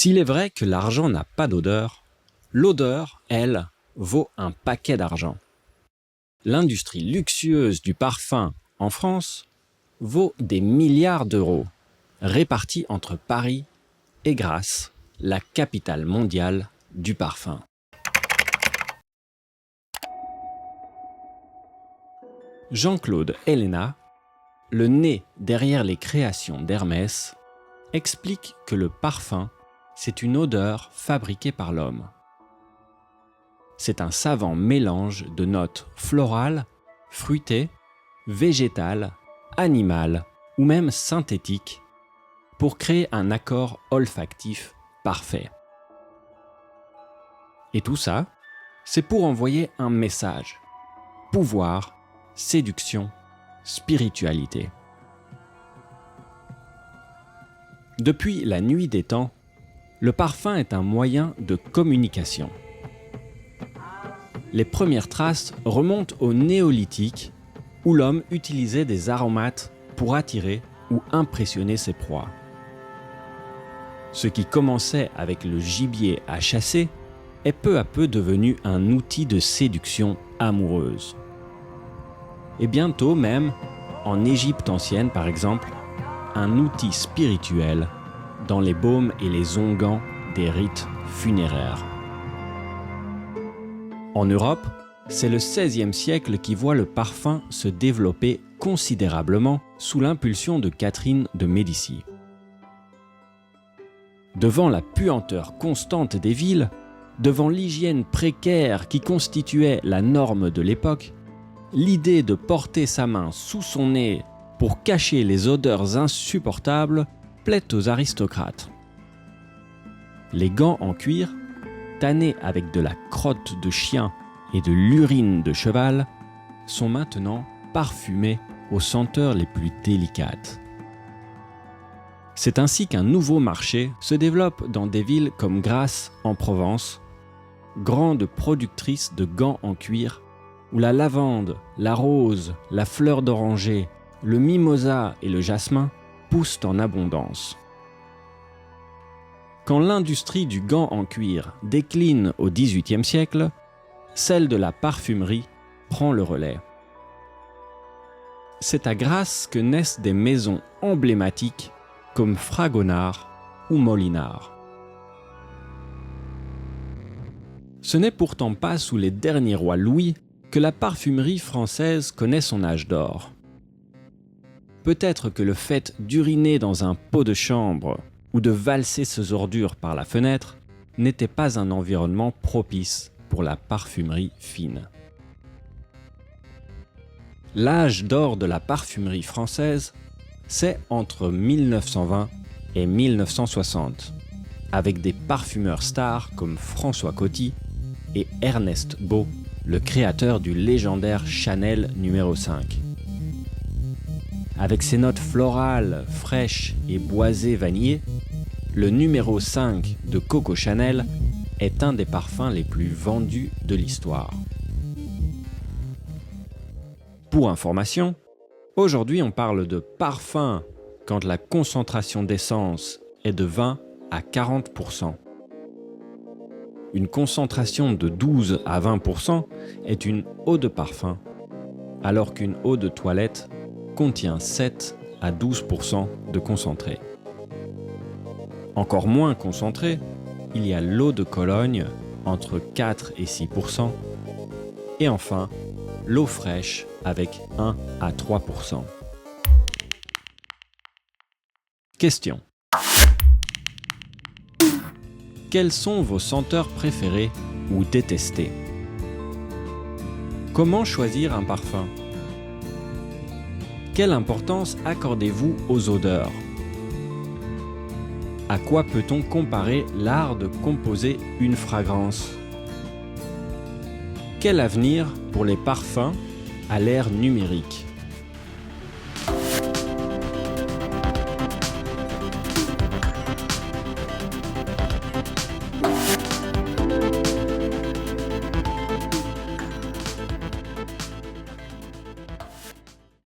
S'il est vrai que l'argent n'a pas d'odeur, l'odeur, elle, vaut un paquet d'argent. L'industrie luxueuse du parfum en France vaut des milliards d'euros, répartis entre Paris et Grasse, la capitale mondiale du parfum. Jean-Claude Helléna, le nez derrière les créations d'Hermès, explique que le parfum, c'est une odeur fabriquée par l'homme. C'est un savant mélange de notes florales, fruitées, végétales, animales ou même synthétiques pour créer un accord olfactif parfait. Et tout ça, c'est pour envoyer un message: pouvoir, séduction, spiritualité. Depuis la nuit des temps, le parfum est un moyen de communication. Les premières traces remontent au néolithique, où l'homme utilisait des aromates pour attirer ou impressionner ses proies. Ce qui commençait avec le gibier à chasser est peu à peu devenu un outil de séduction amoureuse. Et bientôt même, en Égypte ancienne par exemple, un outil spirituel dans les baumes et les onguents des rites funéraires. En Europe, c'est le XVIe siècle qui voit le parfum se développer considérablement sous l'impulsion de Catherine de Médicis. Devant la puanteur constante des villes, devant l'hygiène précaire qui constituait la norme de l'époque, l'idée de porter sa main sous son nez pour cacher les odeurs insupportables plaît aux aristocrates. Les gants en cuir, tannés avec de la crotte de chien et de l'urine de cheval, sont maintenant parfumés aux senteurs les plus délicates. C'est ainsi qu'un nouveau marché se développe dans des villes comme Grasse en Provence, grande productrice de gants en cuir, où la lavande, la rose, la fleur d'oranger, le mimosa et le jasmin poussent en abondance. Quand l'industrie du gant en cuir décline au XVIIIe siècle, celle de la parfumerie prend le relais. C'est à Grasse que naissent des maisons emblématiques comme Fragonard ou Molinard. Ce n'est pourtant pas sous les derniers rois Louis que la parfumerie française connaît son âge d'or. Peut-être que le fait d'uriner dans un pot de chambre ou de valser ses ordures par la fenêtre n'était pas un environnement propice pour la parfumerie fine. L'âge d'or de la parfumerie française, c'est entre 1920 et 1960, avec des parfumeurs stars comme François Coty et Ernest Beau, le créateur du légendaire Chanel numéro 5. Avec ses notes florales, fraîches et boisées vanillées, le numéro 5 de Coco Chanel est un des parfums les plus vendus de l'histoire. Pour information, aujourd'hui on parle de parfum quand la concentration d'essence est de 20 à 40%. Une concentration de 12 à 20% est une eau de parfum, alors qu'une eau de toilette contient 7 à 12% de concentré. Encore moins concentré, il y a l'eau de Cologne, entre 4 et 6%, et enfin, l'eau fraîche avec 1 à 3%. Question. Quelles sont vos senteurs préférées ou détestées? Comment choisir un parfum? Quelle importance accordez-vous aux odeurs? À quoi peut-on comparer l'art de composer une fragrance? Quel avenir pour les parfums à l'ère numérique?